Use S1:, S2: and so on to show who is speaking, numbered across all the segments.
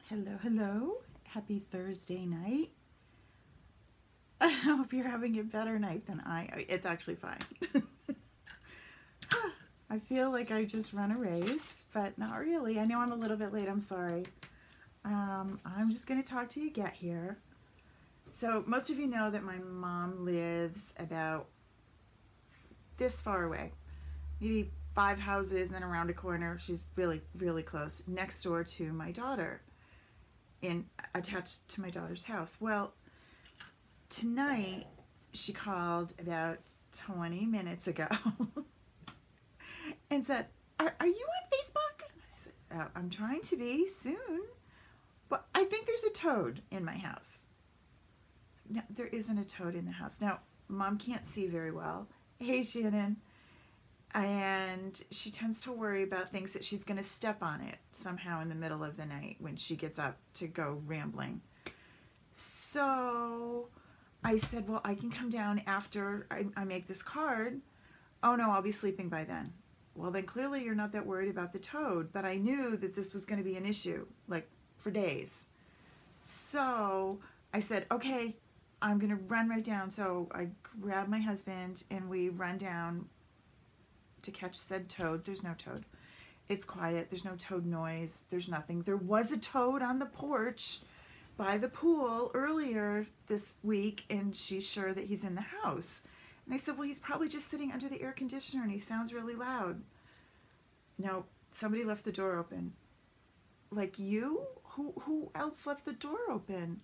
S1: Hello, hello. Happy Thursday night. I hope you're having a better night than I. It's actually fine. I feel like I just run a race, but not really. I know I'm a little bit late. I'm sorry. I'm just going to talk to you get here. So most of you know that my mom lives about this far away, maybe 5 houses and around a corner. She's really, really close, next door to my daughter, attached to my daughter's house. Well, tonight she called about 20 minutes ago and said, are you on Facebook? I said, I'm trying to be soon, but I think there's a toad in my house. No, there isn't a toad in the house. Now, Mom can't see very well. Hey, Shannon. And she tends to worry about things that she's going to step on it somehow in the middle of the night when she gets up to go rambling. So I said, well, I can come down after I make this card. Oh no, I'll be sleeping by then. Well, then clearly you're not that worried about the toad, but I knew that this was going to be an issue, like for days. So I said, okay, I'm going to run right down. So I grab my husband and we run down to catch said toad. There's no toad. It's quiet. There's no toad noise. There's nothing. There was a toad on the porch by the pool earlier this week, and she's sure that he's in the house. And I said, well, he's probably just sitting under the air conditioner and he sounds really loud. No, somebody left the door open. Like you? Who else left the door open?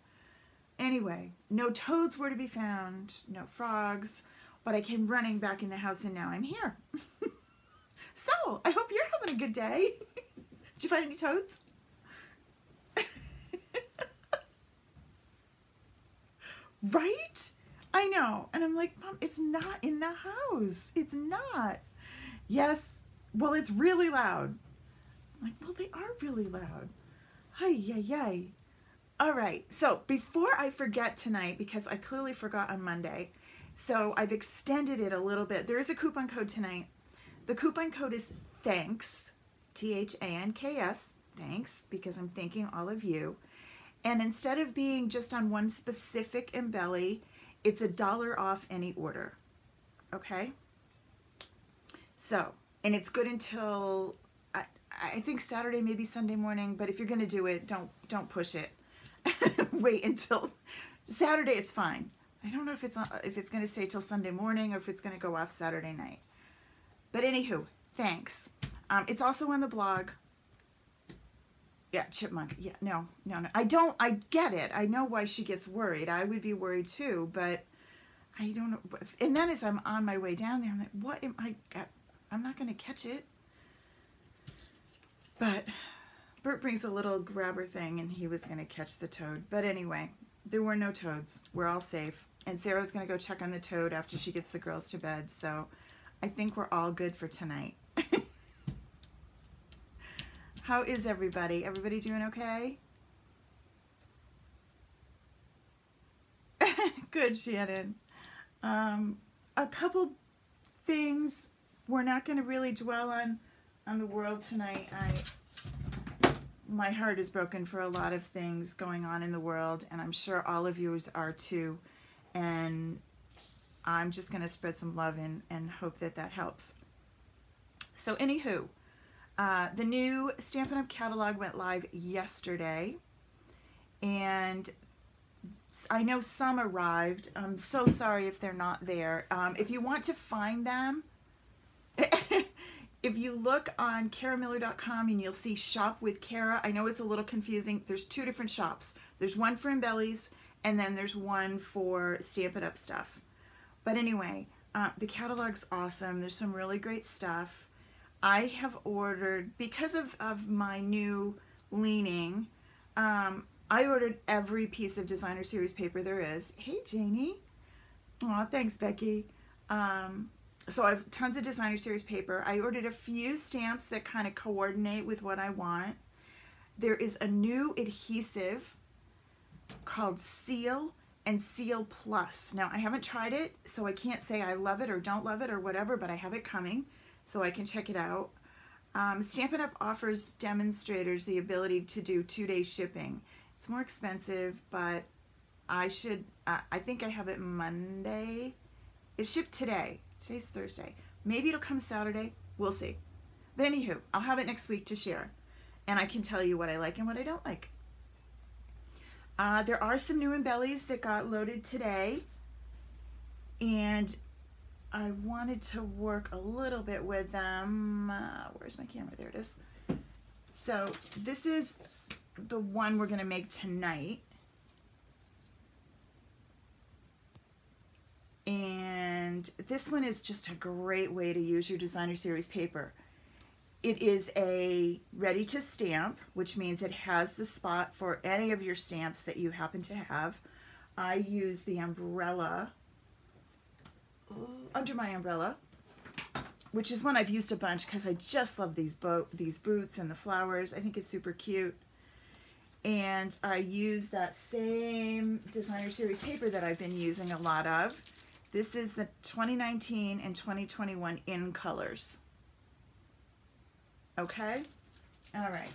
S1: Anyway, no toads were to be found, no frogs, but I came running back in the house and now I'm here. So, I hope you're having a good day. Did you find any toads? Right? I know. And I'm like, Mom, it's not in the house. It's not. Yes. Well, it's really loud. I'm like, well, they are really loud. Ay. All right. So before I forget tonight, because I clearly forgot on Monday, so I've extended it a little bit. There is a coupon code tonight. The coupon code is THANKS, THANKS, thanks, because I'm thanking all of you. And instead of being just on one specific embelly, it's $1 off any order. Okay? So, and it's good until I think Saturday, maybe Sunday morning, but if you're going to do it, don't push it. Wait until Saturday. It's fine. I don't know if it's going to stay till Sunday morning or if it's going to go off Saturday night. But anywho, thanks. It's also on the blog. Yeah, chipmunk. Yeah, no. I get it. I know why she gets worried. I would be worried too, but I don't know. And then as I'm on my way down there, I'm like, what am I? I'm not going to catch it. But Bert brings a little grabber thing and he was going to catch the toad. But anyway, there were no toads. We're all safe. And Sarah's going to go check on the toad after she gets the girls to bed. So I think we're all good for tonight. How is everybody? Everybody doing okay? Good, Shannon. A couple things. We're not going to really dwell on the world tonight. My heart is broken for a lot of things going on in the world, and I'm sure all of yours are too. And I'm just going to spread some love and hope that helps. So anywho, the new Stampin' Up! Catalog went live yesterday, and I know some arrived. I'm so sorry if they're not there. If you want to find them, if you look on caramiller.com and you'll see Shop with Cara, I know it's a little confusing. There's 2 different shops. There's one for embellies, and then there's one for Stampin' Up! Stuff. But anyway, the catalog's awesome. There's some really great stuff. I have ordered, because of my new leaning, I ordered every piece of designer series paper there is. Hey, Janie. Aw, thanks, Becky. So I have tons of designer series paper. I ordered a few stamps that kind of coordinate with what I want. There is a new adhesive called Seal and Seal Plus. Now, I haven't tried it, so I can't say I love it or don't love it or whatever, but I have it coming, so I can check it out. Stampin' Up! Offers demonstrators the ability to do 2-day shipping. It's more expensive, but I think I have it Monday. It shipped today. Today's Thursday. Maybe it'll come Saturday. We'll see. But anywho, I'll have it next week to share. And I can tell you what I like and what I don't like. There are some new embellies that got loaded today. And I wanted to work a little bit with them. Where's my camera? There it is. So this is the one we're going to make tonight. And this one is just a great way to use your designer series paper. It is a ready to stamp, which means it has the spot for any of your stamps that you happen to have. I use the umbrella under my umbrella, which is one I've used a bunch because I just love these boots and the flowers. I think it's super cute. And I use that same designer series paper that I've been using a lot of. This is the 2019 and 2021 in colors. Okay? All right.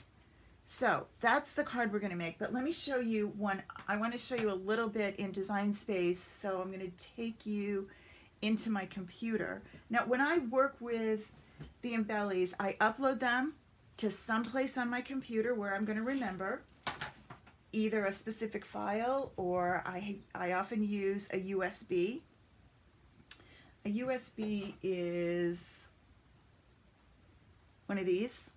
S1: So that's the card we're going to make, but let me show you one. I want to show you a little bit in Design Space, so I'm going to take you into my computer. Now, when I work with the embellies, I upload them to some place on my computer where I'm going to remember either a specific file, or I often use a USB. A USB is one of these.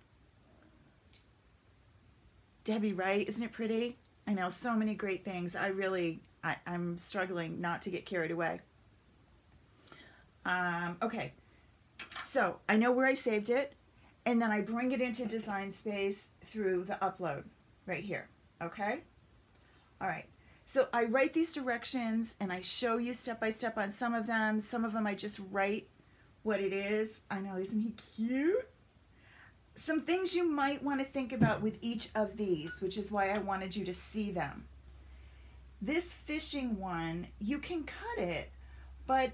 S1: Debbie, right? Isn't it pretty? I know, so many great things. I'm struggling not to get carried away. Okay, so I know where I saved it, and then I bring it into Design Space through the upload right here. Okay? All right. So I write these directions and I show you step by step on some of them. Some of them I just write what it is. I know, isn't he cute? Some things you might want to think about with each of these, which is why I wanted you to see them. This fishing one, you can cut it, but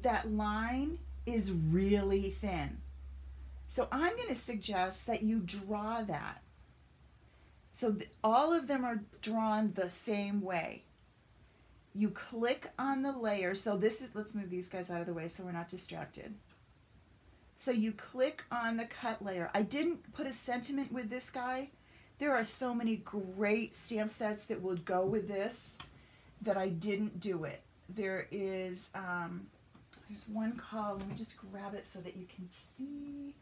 S1: that line is really thin. So I'm going to suggest that you draw that. So all of them are drawn the same way. You click on the layer. So let's move these guys out of the way so we're not distracted. So you click on the cut layer. I didn't put a sentiment with this guy. There are so many great stamp sets that would go with this that I didn't do it. There's one called, let me just grab it so that you can see.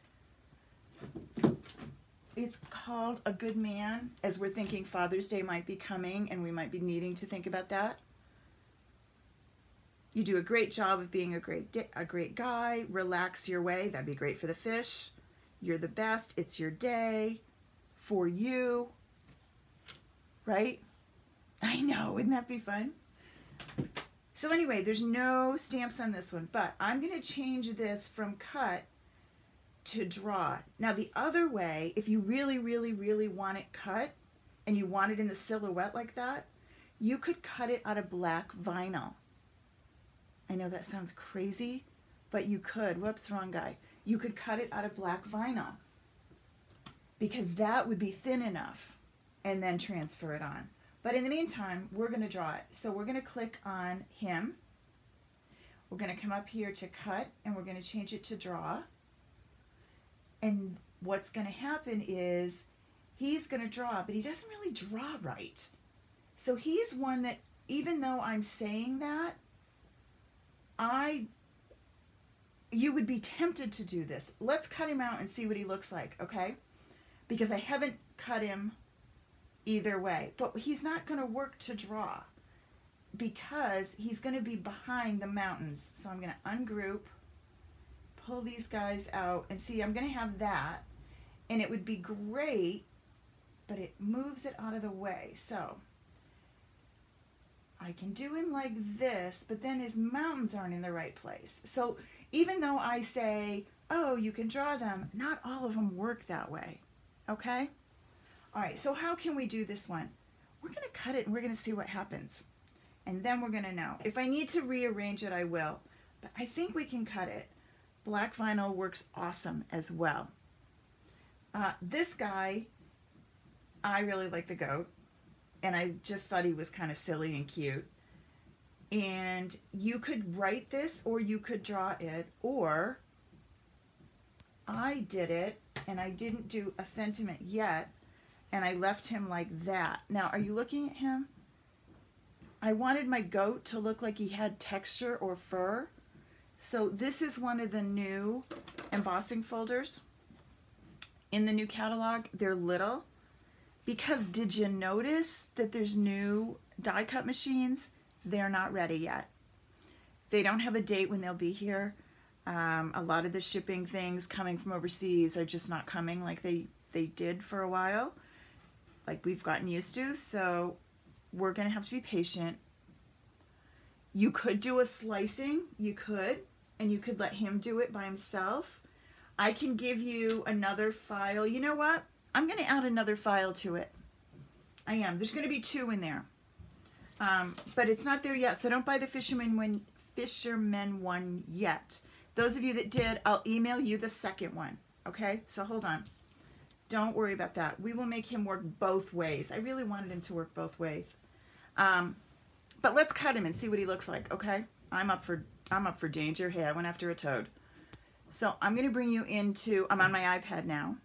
S1: It's called A Good Man, as we're thinking Father's Day might be coming and we might be needing to think about that. You do a great job of being a great guy. Relax your way. That'd be great for the fish. You're the best. It's your day. For you. Right? I know. Wouldn't that be fun? So anyway, there's no stamps on this one, but I'm going to change this from cut to draw. Now the other way, if you really, really, really want it cut and you want it in the silhouette like that, you could cut it out of black vinyl. I know that sounds crazy, but you could. Whoops, wrong guy. You could cut it out of black vinyl because that would be thin enough and then transfer it on. But in the meantime, we're going to draw it. So we're going to click on him. We're going to come up here to cut and we're going to change it to draw. And what's going to happen is he's going to draw, but he doesn't really draw right. So he's one that, even though I'm saying that, you would be tempted to do this. Let's cut him out and see what he looks like, okay? Because I haven't cut him either way. But he's not going to work to draw because he's going to be behind the mountains. So I'm going to ungroup, pull these guys out, and see, I'm going to have that, and it would be great, but it moves it out of the way. So I can do him like this, but then his mountains aren't in the right place. So even though I say, oh, you can draw them, not all of them work that way, okay? All right, so how can we do this one? We're going to cut it and we're going to see what happens. And then we're going to know. If I need to rearrange it, I will. But I think we can cut it. Black vinyl works awesome as well. This guy, I really like the goat, and I just thought he was kind of silly and cute. And you could write this or you could draw it, or I did it and I didn't do a sentiment yet, and I left him like that. Now, are you looking at him? I wanted my goat to look like he had texture or fur. So this is one of the new embossing folders in the new catalog. They're little because did you notice that there's new die cut machines? They're not ready yet. They don't have a date when they'll be here. A lot of the shipping things coming from overseas are just not coming like they did for a while, like we've gotten used to. So we're going to have to be patient. You could do a slicing, you could, and you could let him do it by himself. I can give you another file. You know what? I'm going to add another file to it. I am. There's going to be 2 in there. But it's not there yet, so don't buy the Fisherman one yet. Those of you that did, I'll email you the second one, okay? So hold on. Don't worry about that. We will make him work both ways. I really wanted him to work both ways. But let's cut him and see what he looks like, okay? I'm up for danger. Hey, I went after a toad. So I'm going to bring you into, I'm on my iPad now.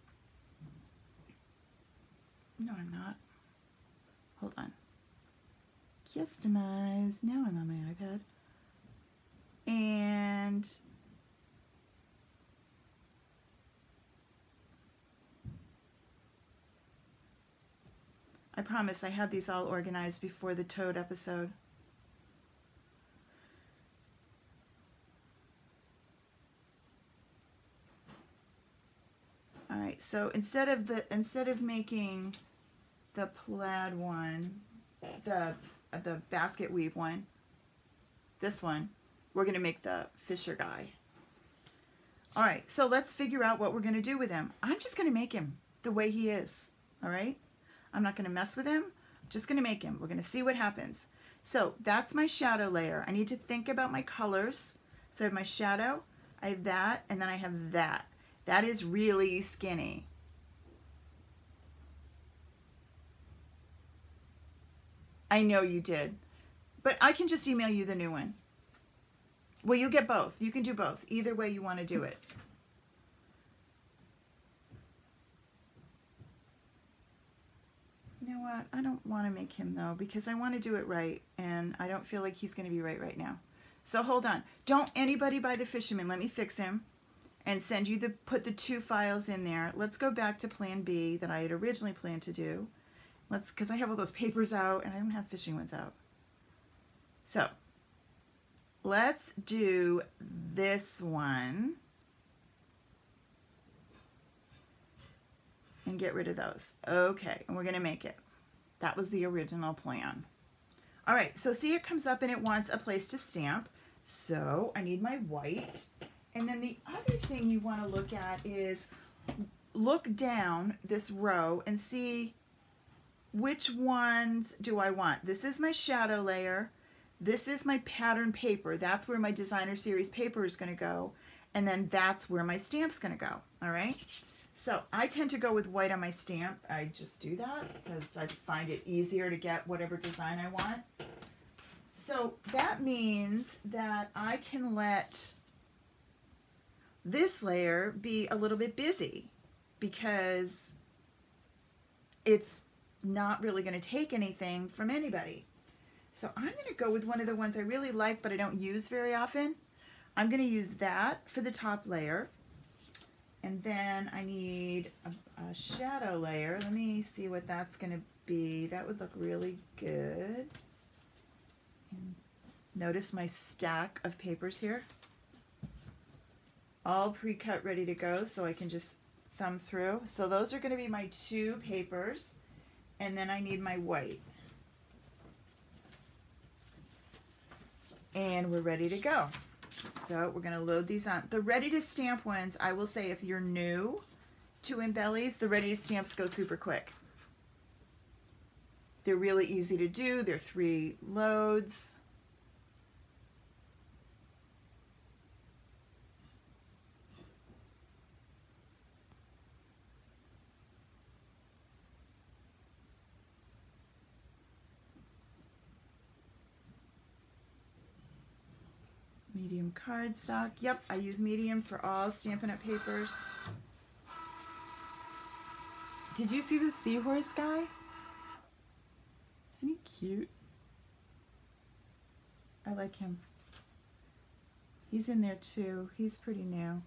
S1: No, I'm not. Hold on. Customize. Now I'm on my iPad. And I promise I had these all organized before the toad episode. All right, so instead of making the plaid one, the basket weave one, this one, we're going to make the Fisher guy. All right, so let's figure out what we're going to do with him. I'm just going to make him the way he is, all right? I'm not going to mess with him. I'm just going to make him. We're going to see what happens. So that's my shadow layer. I need to think about my colors. So I have my shadow, I have that, and then I have that. That is really skinny. I know you did, but I can just email you the new one. Well, you get both. You can do both. Either way you want to do it. You know what? I don't want to make him though, because I want to do it right, and I don't feel like he's going to be right now. So hold on. Don't anybody buy the Fisherman. Let me fix him and send you put the 2 files in there. Let's go back to Plan B that I had originally planned to do. Because I have all those papers out and I don't have fishing ones out. So let's do this one and get rid of those. Okay, and we're going to make it. That was the original plan. All right, so see, it comes up and it wants a place to stamp. So I need my white. And then the other thing you want to look at is look down this row and see which ones do I want. This is my shadow layer. This is my pattern paper. That's where my designer series paper is going to go. And then that's where my stamp's going to go. All right. So I tend to go with white on my stamp. I just do that because I find it easier to get whatever design I want. So that means that I can let this layer be a little bit busy because it's not really going to take anything from anybody. So I'm going to go with one of the ones I really like but I don't use very often. I'm going to use that for the top layer. And then I need a shadow layer. Let me see what that's going to be. That would look really good. And notice my stack of papers here. All pre-cut, ready to go, so I can just thumb through. So those are going to be my 2 papers. And then I need my white. And we're ready to go. So we're going to load these on. The ready to stamp ones, I will say if you're new to embellies, the ready to stamps go super quick. They're really easy to do. They're 3 loads. Medium cardstock. Yep, I use medium for all Stampin' Up! Papers. Did you see the seahorse guy? Isn't he cute? I like him. He's in there too. He's pretty new.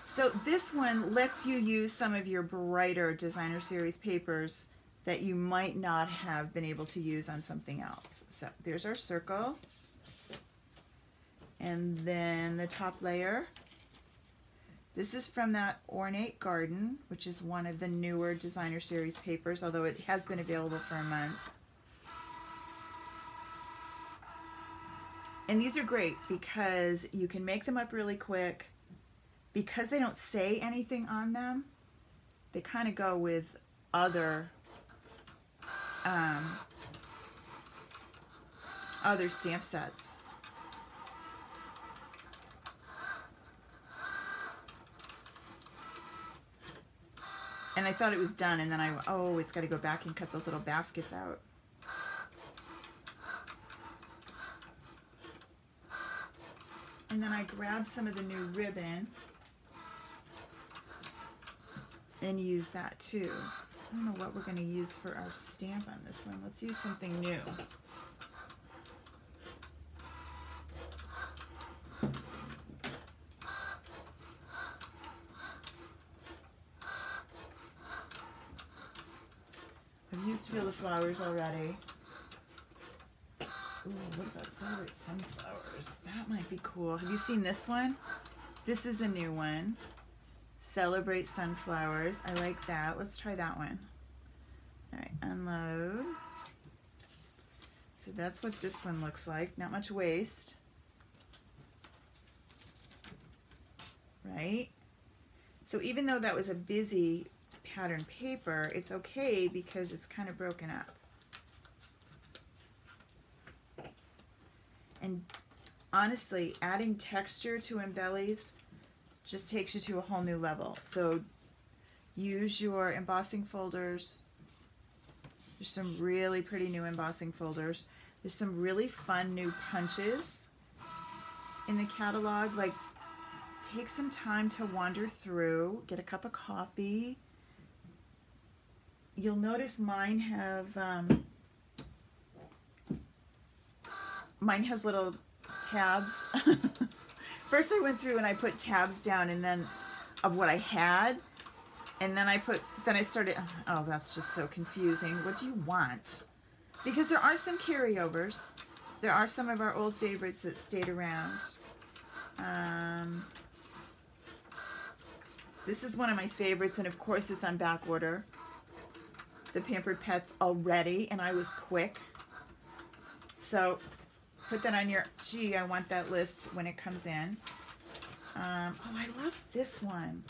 S1: So this one lets you use some of your brighter designer series papers that you might not have been able to use on something else. So there's our circle. And then the top layer. This is from that Ornate Garden, which is one of the newer designer series papers, although it has been available for a month. And these are great because you can make them up really quick. Because they don't say anything on them, they kind of go with other stamp sets. And I thought it was done, and then oh, it's got to go back and cut those little baskets out. And then I grabbed some of the new ribbon and use that too. I don't know what we're going to use for our stamp on this one. Let's use something new. I've used Feel the Flowers already. Ooh, what about Celebrate Sunflowers? That might be cool. Have you seen this one? This is a new one. Celebrate Sunflowers. I like that. Let's try that one. All right, unload. So that's what this one looks like. Not much waste. Right? So even though that was a busy pattern paper, it's okay because it's kind of broken up. And honestly, adding texture to embellies just takes you to a whole new level. So use your embossing folders. There's some really pretty new embossing folders. There's some really fun new punches in the catalog. Like, take some time to wander through, get a cup of coffee. You'll notice mine has little tabs. First I went through and I put tabs down and then of what I had, and then I started, oh, that's just so confusing. What do you want? Because there are some carryovers. There are some of our old favorites that stayed around. This is one of my favorites, and of course it's on back order. The Pampered Pets already, and I was quick. So put that on your, gee, I want that list when it comes in. Oh, I love this one.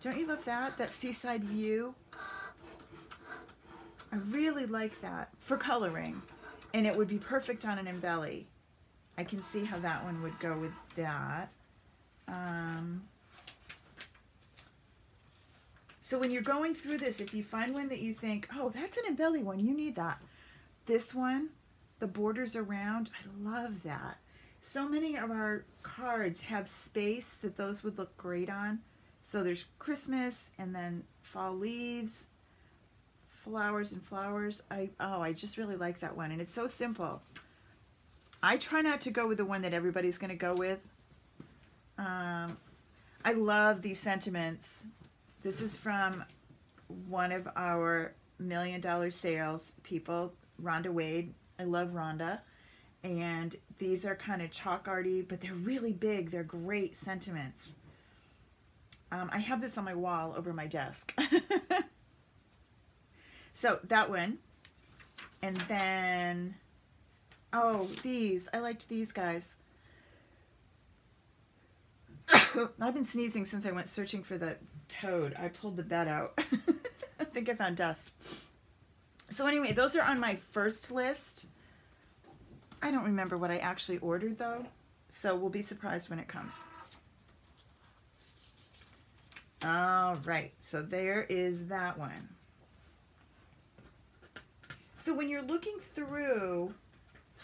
S1: Don't you love that? That Seaside View? I really like that for coloring, and it would be perfect on an embelly. I can see how that one would go with that. So when you're going through this, if you find one that you think, oh, that's an embelly one, you need that. This one, the borders around, I love that. So many of our cards have space that those would look great on. So there's Christmas and then fall leaves, flowers and flowers. I just really like that one, and it's so simple. I try not to go with the one that everybody's going to go with. I love these sentiments. This is from one of our $1 Million Sales people, Rhonda Wade. I love Rhonda. And these are kind of chalk arty, but they're really big. They're great sentiments. I have this on my wall over my desk. So that one. And then, oh, these. I liked these guys. I've been sneezing since I went searching for the toad. I pulled the bed out. I think I found dust. So anyway, those are on my first list. I don't remember what I actually ordered though, so we'll be surprised when it comes. All right, so there is that one. So when you're looking through,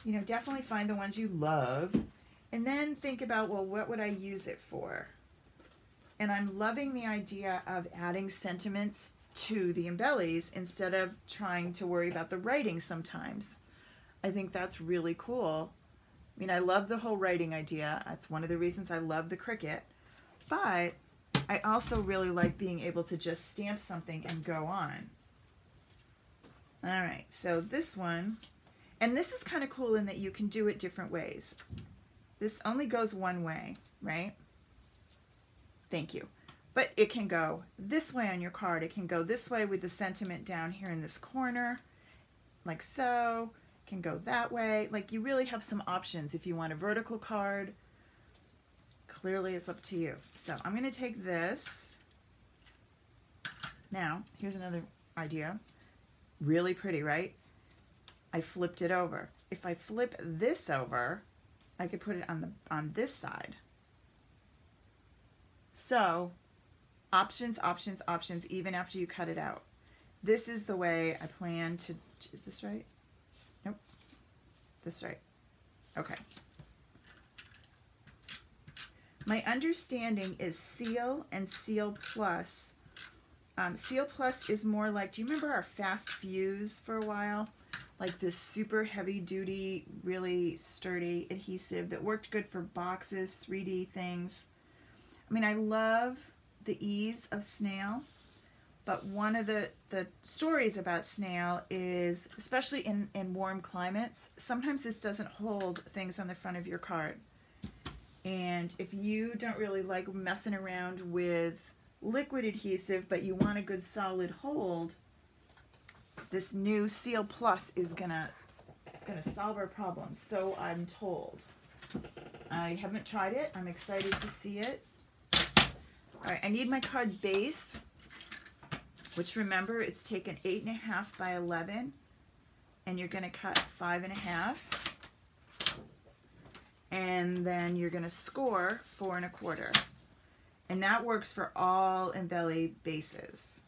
S1: you know, definitely find the ones you love and then think about, well, what would I use it for? And I'm loving the idea of adding sentiments to the embellies instead of trying to worry about the writing sometimes. I think that's really cool. I mean, I love the whole writing idea. That's one of the reasons I love the Cricut. But I also really like being able to just stamp something and go on. All right, so this one, and this is kind of cool in that you can do it different ways. This only goes one way, right? Thank you. But it can go this way on your card. It can go this way with the sentiment down here in this corner, like so. It can go that way. Like, you really have some options if you want a vertical card. Clearly, it's up to you. So I'm going to take this. Now, here's another idea. Really pretty, right? I flipped it over. If I flip this over, I could put it on this side. So, options, options, options, even after you cut it out. This is the way I plan to, is this right? Nope. This right. Okay. My understanding is Seal and Seal Plus. Seal Plus is more like, do you remember our Fast Fuse for a while? Like this super heavy duty, really sturdy adhesive that worked good for boxes, 3D things. I mean, I love the ease of snail, but one of the stories about snail is, especially in warm climates, sometimes this doesn't hold things on the front of your card. And if you don't really like messing around with liquid adhesive, but you want a good solid hold, this new Seal Plus is gonna solve our problems, so I'm told. I haven't tried it. I'm excited to see it. All right, I need my card base, which, remember, it's taken 8.5 by 11, and you're gonna cut 5.5, and then you're gonna score 4 1/4, and that works for all embelly bases.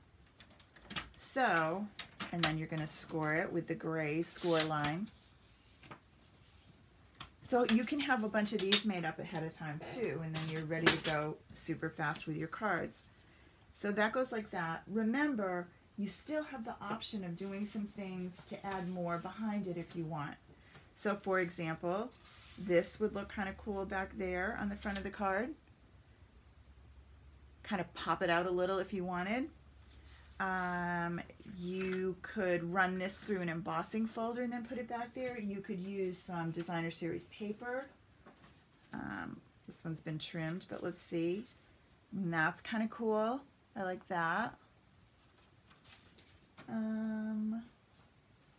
S1: So, and then you're gonna score it with the gray score line. So you can have a bunch of these made up ahead of time too, and then you're ready to go super fast with your cards. So that goes like that. Remember, you still have the option of doing some things to add more behind it if you want. So for example, this would look kind of cool back there on the front of the card. Kind of pop it out a little if you wanted. You could run this through an embossing folder and then put it back there. You could use some designer series paper. This one's been trimmed, but let's see. And that's kind of cool. I like that.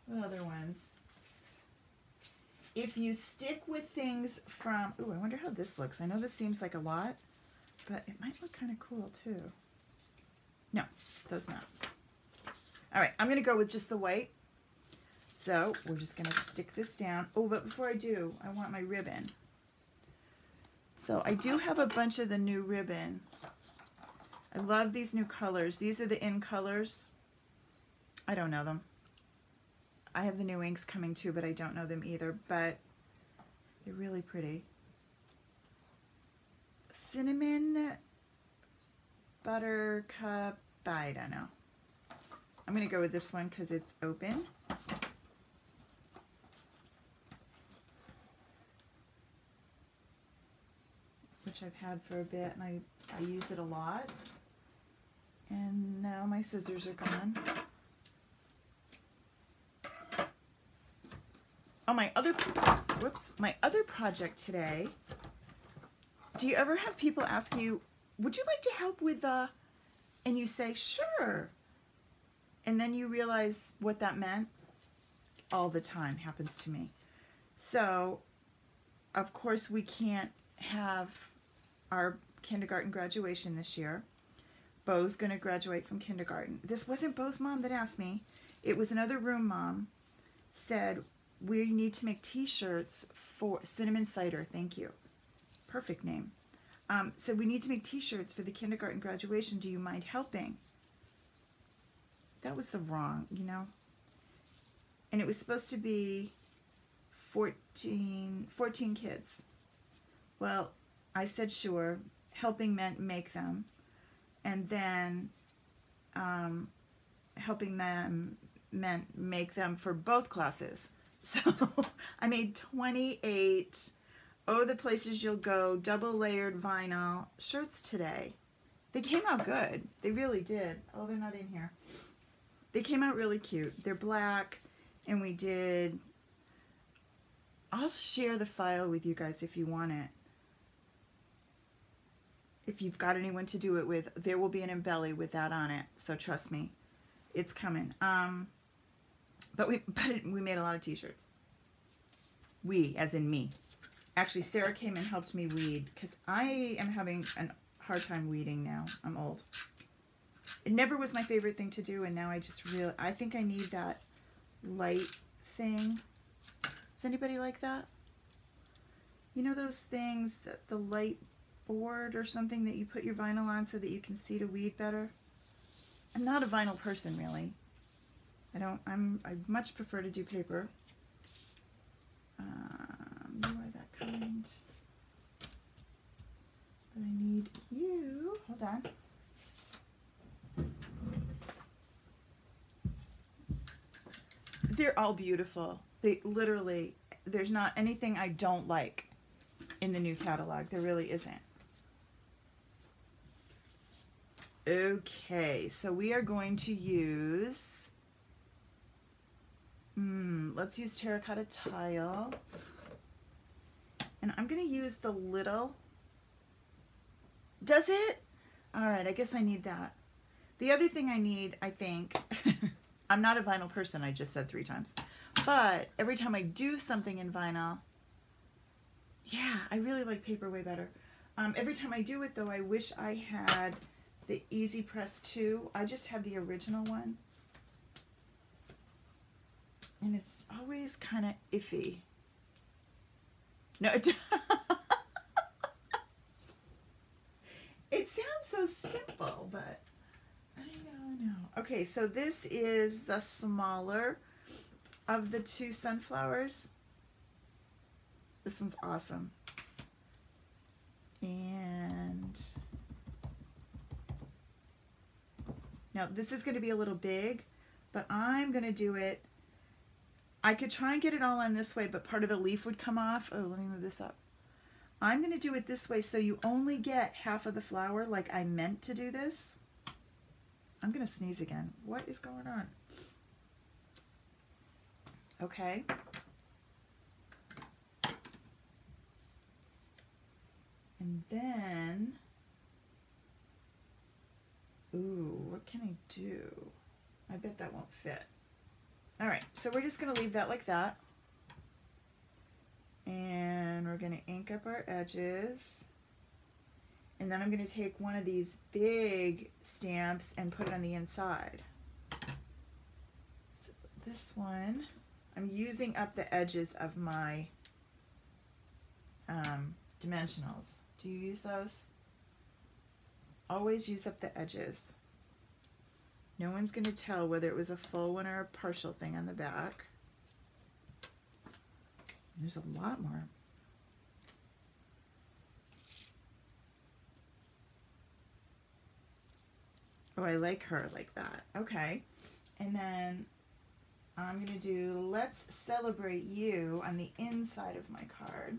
S1: What other ones? If you stick with things from, ooh, I wonder how this looks. I know this seems like a lot, but it might look kind of cool too. No, it does not. All right, I'm going to go with just the white. So we're just going to stick this down. Oh, but before I do, I want my ribbon. So I do have a bunch of the new ribbon. I love these new colors. These are the in colors. I don't know them. I have the new inks coming too, but I don't know them either. But they're really pretty. Cinnamon, buttercup, I don't know. I'm going to go with this one because it's open. Which I've had for a bit, and I use it a lot. And now my scissors are gone. Oh, my other project today. Do you ever have people ask you, would you like to help with and you say, sure. And then you realize what that meant? All the time happens to me. So, of course, we can't have our kindergarten graduation this year. Bo's going to graduate from kindergarten. This wasn't Bo's mom that asked me. It was another room mom. Said, we need to make t-shirts for Cinnamon Cider. Thank you. Perfect name. So we need to make t-shirts for the kindergarten graduation. Do you mind helping? That was the wrong, you know. And it was supposed to be 14 kids. Well, I said sure. Helping meant make them. And then helping them meant make them for both classes. So I made 28 Oh the Places You'll Go double layered vinyl shirts today. They came out good. They really did. Oh, they're not in here. They came out really cute. They're black, and we did... I'll share the file with you guys if you want it. If you've got anyone to do it with, there will be an embelly with that on it. So trust me, it's coming. But we made a lot of t-shirts. We, as in me. Actually, Sarah came and helped me weed because I am having a hard time weeding now. I'm old. It never was my favorite thing to do, and now I just really, I think I need that light thing. Does anybody like that? You know those things, that the light board or something that you put your vinyl on so that you can see to weed better? I'm not a vinyl person, really. I much prefer to do paper. You are that kind. But I need you. Hold on. They're all beautiful. They literally, there's not anything I don't like in the new catalog. There really isn't. Okay, so we are going to use, let's use terracotta tile. And I'm going to use the little, does it? All right, I guess I need that. The other thing I need, I think, I'm not a vinyl person, I just said 3 times. But every time I do something in vinyl, yeah, I really like paper way better. Every time I do it, though, I wish I had the Easy Press 2. I just have the original one. And it's always kind of iffy. No, it sounds so simple, but I don't know. Okay, so this is the smaller of the 2 sunflowers. This one's awesome. And now this is going to be a little big, but I'm going to do it. I could try and get it all on this way, but part of the leaf would come off. Oh, let me move this up. I'm going to do it this way so you only get half of the flower like I meant to do this. I'm going to sneeze again. What is going on? Okay. And then, ooh, what can I do? I bet that won't fit. All right, so we're just going to leave that like that. And we're going to ink up our edges. And then I'm going to take one of these big stamps and put it on the inside. So this one, I'm using up the edges of my dimensionals. Do you use those? Always use up the edges. No one's going to tell whether it was a full one or a partial thing on the back. There's a lot more. Oh, I like her like that. Okay. And then I'm going to do Let's Celebrate You on the inside of my card.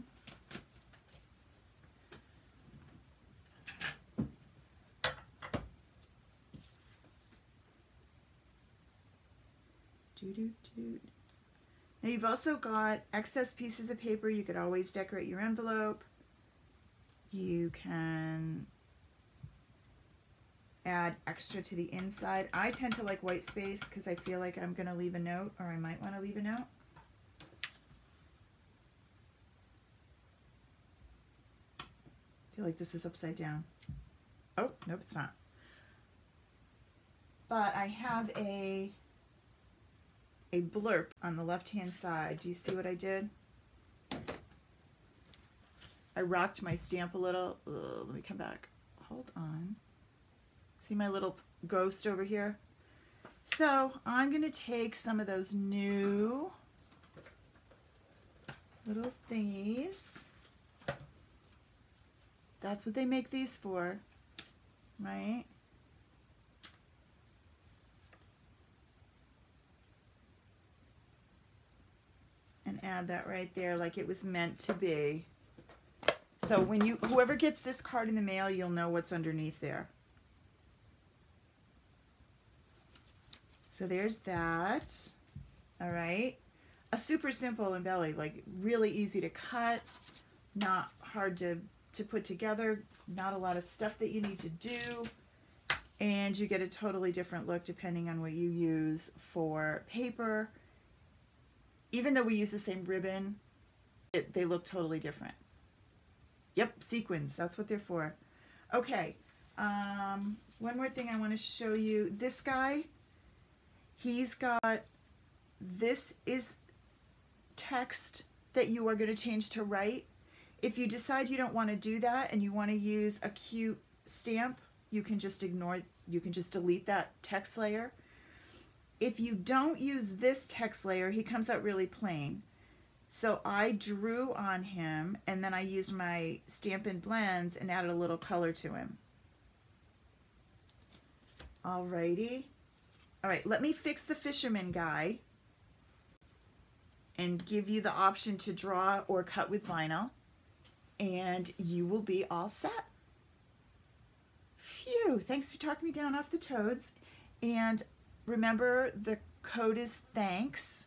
S1: Now you've also got excess pieces of paper. You could always decorate your envelope. You can add extra to the inside. I tend to like white space because I feel like I'm going to leave a note, or I might want to leave a note. I feel like this is upside down. Oh, nope, it's not. But I have a blurb on the left-hand side. Do you see what I did? I rocked my stamp a little. Ugh, let me come back. Hold on. See my little ghost over here? So I'm going to take some of those new little thingies. That's what they make these for, right? And add that right there like it was meant to be. So when whoever gets this card in the mail, you'll know what's underneath there. So there's that. All right. A super simple embelly, like really easy to cut, not hard to put together, not a lot of stuff that you need to do, and you get a totally different look depending on what you use for paper. Even though we use the same ribbon, they look totally different. Yep, sequins, that's what they're for. Okay, one more thing I want to show you. This guy, he's got, this is text that you are going to change to write. If you decide you don't want to do that and you want to use a cute stamp, you can just delete that text layer. If you don't use this text layer, he comes out really plain. So I drew on him and then I used my Stampin' Blends and added a little color to him. Alrighty. All right, let me fix the fisherman guy and give you the option to draw or cut with vinyl, and you will be all set. Phew, thanks for talking me down off the toads. And remember, the code is thanks,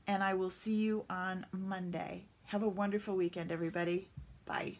S1: and I will see you on Monday. Have a wonderful weekend, everybody. Bye.